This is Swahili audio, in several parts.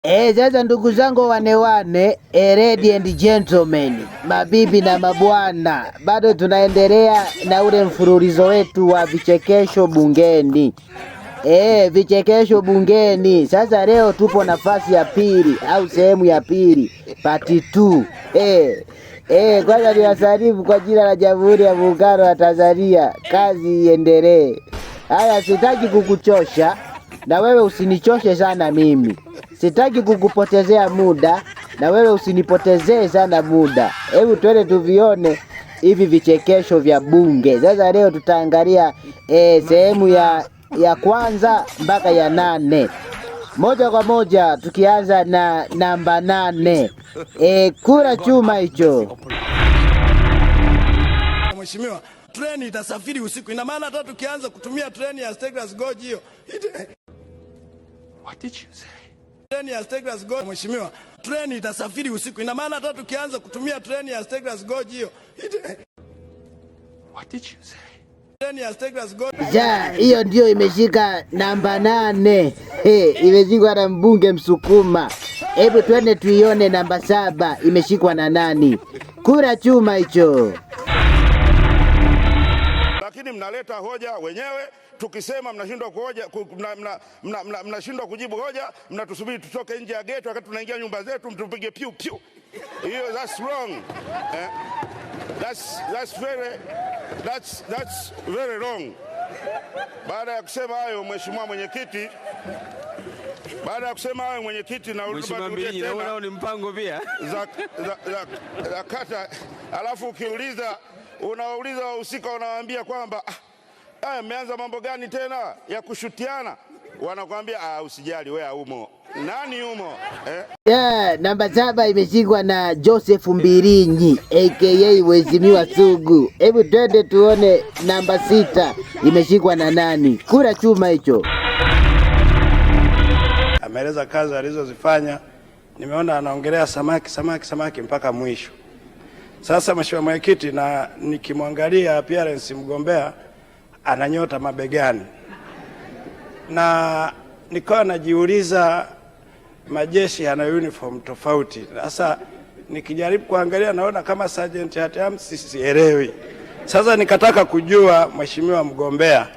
Sasa ndugu zangu wane, ladies and gentlemen, mabibi na mabwana, bado tunaendelea na ule mfululizo wetu wa vichekesho bungeni. Vichekesho bungeni. Sasa leo tupo nafasi ya pili au sehemu ya pili, part 2. Kwanza niwasalimu kwa jina la Jamhuri ya Muungano wa Tanzania. Kazi iendelee. Haya, sitaki kukuchosha na wewe usinichoshe sana mimi. Sitaki kukupotezea muda na wewe usinipotezee sana muda. Hebu twende tuvione hivi vichekesho vya bunge. Sasa leo tutaangalia sehemu ya kwanza mpaka ya 8. Moja kwa moja tukianza na namba 8. Kura chuma hicho. Mheshimiwa, treni itasafiri usiku. Ina maana hata tukianza kutumia treni ya Steglas Gorge hiyo. What did you say? Treni ya Steglas Gorge, Mheshimiwa, treni itasafiri usiku. Ina maana hata tukianza kutumia treni ya Steglas Gorge hiyo. What did you say? Treni ya Steglas Gorge. Hiyo ndio imeshika namba 8. Imeshikwa na mbunge Msukuma. Hebu twende tuione namba 7 imeshikwa na nani? Kura chuma hicho. Lakini mnaleta hoja wenyewe, tukisema mnashindwa kuhoja, mnashindwa kujibu hoja, mnatusubiri tutoke nje ya gate wakati tunaingia nyumba zetu mtupige piu piu. Hiyo that's wrong. That's very wrong. Baada ya kusema hayo Mheshimiwa Mwenyekiti, na Mheshimiwa Mbilinyi, na unao ni mpango pia za kata, alafu unawauliza wahusika, unawaambia kwamba mmeanza mambo gani tena ya kushutiana, wanakuambia usijali wewe haumo. Nani humo? Namba 7 imeshikwa na Joseph Mbilinyi aka Mheshimiwa Sugu. Hebu twende tuone namba 6 imeshikwa na nani? Kura chuma hicho. Ameeleza kazi alizozifanya. Nimeona anaongelea samaki mpaka mwisho. Sasa Mheshimiwa Mwenyekiti, na nikimwangalia appearance mgombea ananyota mabegani, na nikawa najiuliza majeshi yana uniform tofauti. Sasa nikijaribu kuangalia naona kama Sergeant Hatamsi, sielewi. Sasa nikataka kujua Mheshimiwa mgombea,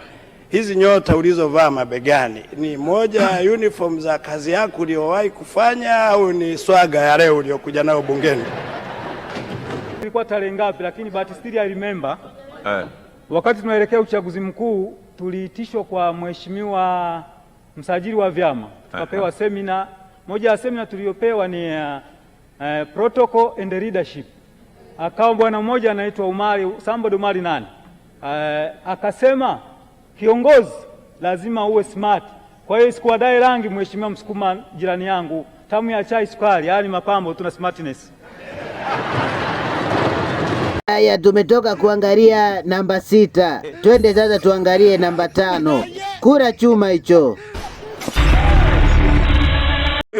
hizi nyota ulizovaa mabegani ni moja ya uniform za kazi yako uliyowahi kufanya au ni swaga ya leo uliyokuja nayo bungeni? Ilikuwa tarehe ngapi, lakini but still I remember. Wakati tunaelekea uchaguzi mkuu tuliitishwa kwa Mheshimiwa msajili wa vyama, tukapewa semina. Moja ya semina tuliyopewa ni protocol and leadership. Akawa bwana mmoja anaitwa Umari nani, akasema kiongozi lazima uwe smart. Kwa hiyo sikuwadai rangi Mheshimiwa Msukuma jirani yangu, tamu ya chai sukari, yani mapambo tuna smartness. Haya, tumetoka kuangalia namba 6. Twende sasa tuangalie namba 5. Kura chuma hicho.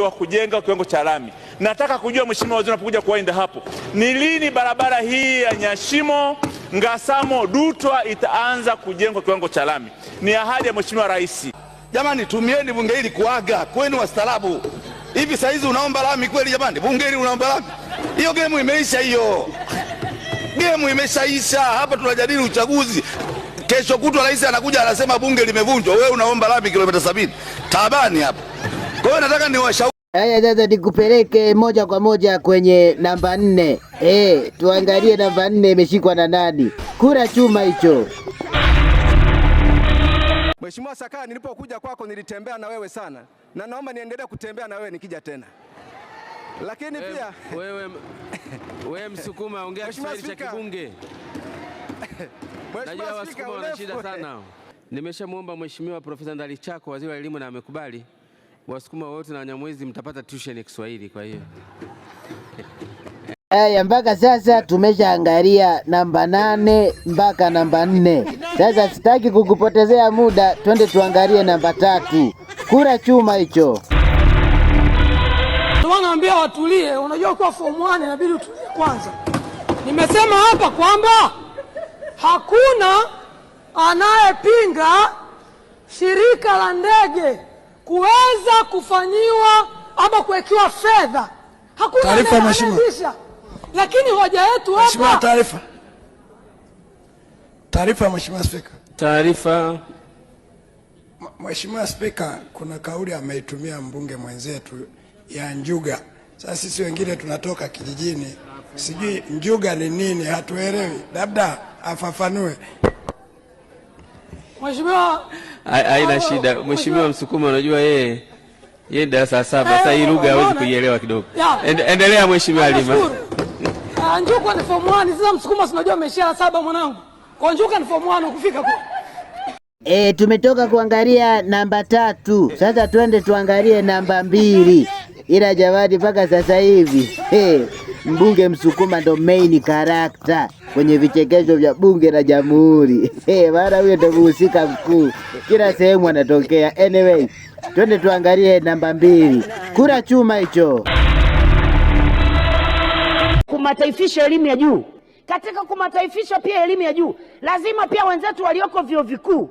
Wa kujenga kiwango cha lami. Nataka kujua Mheshimiwa Waziri, unapokuja kuwainda hapo, ni lini barabara hii ya Nyashimo Ngasamo Dutwa itaanza kujengwa kiwango cha lami? Ni ahadi ya Mheshimiwa Rais. Jamani, tumieni bunge hili kuaga, kweni wastaarabu. Hivi saa hizi unaomba lami kweli jamani? Bunge hili unaomba lami? Hiyo game imeisha hiyo. Game imeshaisha. Hapa tunajadili uchaguzi. Kesho kutwa rais anakuja anasema bunge limevunjwa. Wewe unaomba lami kilomita 70. Taabani hapa. Kwa hiyo nataka niwashauri. Haya, sasa nikupeleke moja kwa moja kwenye namba 4. Tuangalie namba 4 imeshikwa na nani? Kura chuma hicho. Mheshimiwa Sakaya, nilipokuja kwako nilitembea na wewe sana, na naomba niendelee kutembea na wewe nikija tena. Lakini pia wewe Msukuma, ongea Kiswahili cha kibunge. Najua Wasukuma wana shida sana. Nimeshamuomba Mheshimiwa Profesa Ndalichako, waziri wa elimu, na amekubali. Wasukuma wote na Wanyamwezi mtapata tuition ya Kiswahili. Kwa hiyo haya, mpaka sasa tumeshaangalia namba 8 mpaka namba 4. Sasa sitaki kukupotezea muda, twende tuangalie namba 3. Kura chuma hicho. Naambia watulie. Unajua kwa form 1 inabidi utulie kwanza. Nimesema hapa kwamba hakuna anayepinga shirika la ndege kuweza kufanyiwa ama kuwekewa fedha. Hakuna anayeanzisha. Lakini hoja yetu hapa. Mheshimiwa, taarifa Mheshimiwa Spika. Taarifa. Mheshimiwa Spika, kuna kauli ameitumia mbunge mwenzetu ya njuga. Sasa sisi wengine tunatoka kijijini, sijui njuga ni nini, hatuelewi, labda afafanue. Mheshimiwa, haina shida. Mheshimiwa Msukuma, unajua yeye darasa 7, sasa hii lugha hawezi kuielewa kidogo. Endelea Mheshimiwa Halima. Njuga ni form 1, sasa Msukuma unajua ameshia 7 mwanangu. Kwa njuga ni form 1 kufika kwa. Tumetoka kuangalia namba 3. Sasa twende tuangalie namba 2. Ila jamani, mpaka sasa hivi mbunge Msukuma ndo main character kwenye vichekesho vya bunge la Jamhuri. Maana huyo ndo mhusika mkuu, kila sehemu anatokea. Anyway, twende tuangalie namba 2. Kura chuma hicho. Kumataifisha elimu ya juu. Katika kumataifisha pia elimu ya juu, lazima pia wenzetu walioko vyuo vikuu,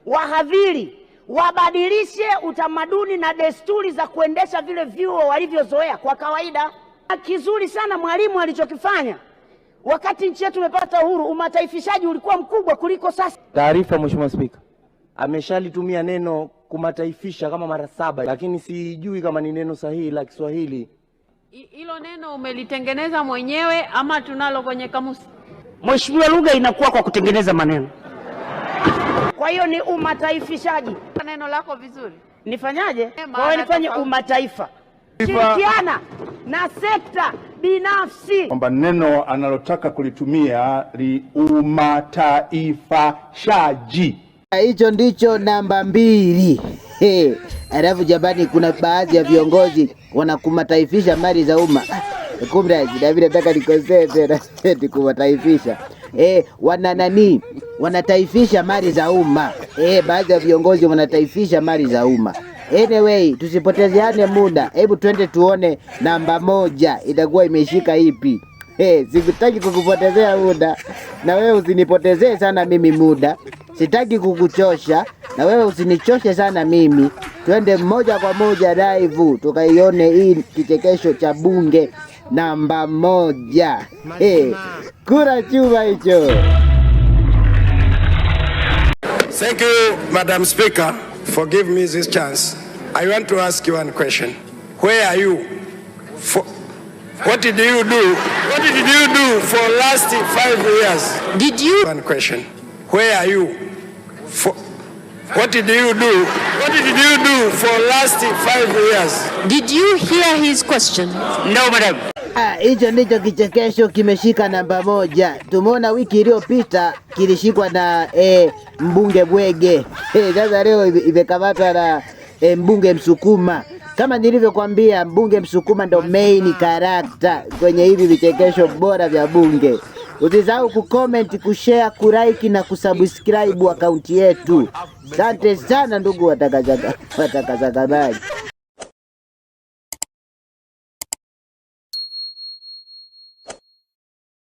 wahadhiri, wabadilishe utamaduni na desturi za kuendesha vile vyuo walivyozoea kwa kawaida. Kizuri sana mwalimu alichokifanya wakati nchi yetu imepata uhuru, umataifishaji ulikuwa mkubwa kuliko sasa. Taarifa Mheshimiwa Spika. Ameshalitumia neno kumataifisha kama mara 7, lakini sijui kama ni neno sahihi la Kiswahili. Hilo neno umelitengeneza mwenyewe ama tunalo kwenye kamusi? Mheshimiwa, lugha inakuwa kwa kutengeneza maneno. Kwa hiyo ni umataifishaji. Neno lako vizuri. Nifanyaje? Kwa hiyo nifanye umataifa. Shirikiana na sekta binafsi. Kwamba neno analotaka kulitumia ni umataifishaji. Hicho ndicho namba 2. Alafu jamani, kuna baadhi ya viongozi wanakumataifisha mali za umma. Kumbe David nataka nikosee tena kumataifisha. Wanataifisha mali za umma. Baadhi ya viongozi wanataifisha mali za umma. Anyway, tusipotezeane muda. Hebu twende tuone namba 1 itakuwa imeshika ipi. Sikutaki kukupotezea muda, na wewe usinipotezee sana mimi muda. Sitaki kukuchosha, na wewe usinichoshe sana mimi. Twende moja kwa moja live tukaione hii kichekesho cha bunge namba 1. Kura chuma hicho. Thank you, Madam Speaker, for giving me this chance. I want to ask you one question. Where are you? What did you do? What did you do for last 5 years? Did you? One question. Where are you? What did you do? What did you do for last 5 years? Did you hear his question? No, madam. Hicho ndicho kichekesho kimeshika namba 1. Tumeona wiki iliyopita kilishikwa na mbunge Bwege. Sasa leo imekamatwa na mbunge Msukuma. Kama nilivyokuambia, mbunge Msukuma ndo main character kwenye hivi vichekesho bora vya bunge. Usisahau kucomment, kushare, kulike na kusubscribe akaunti yetu. Asante sana ndugu watakazakamaji.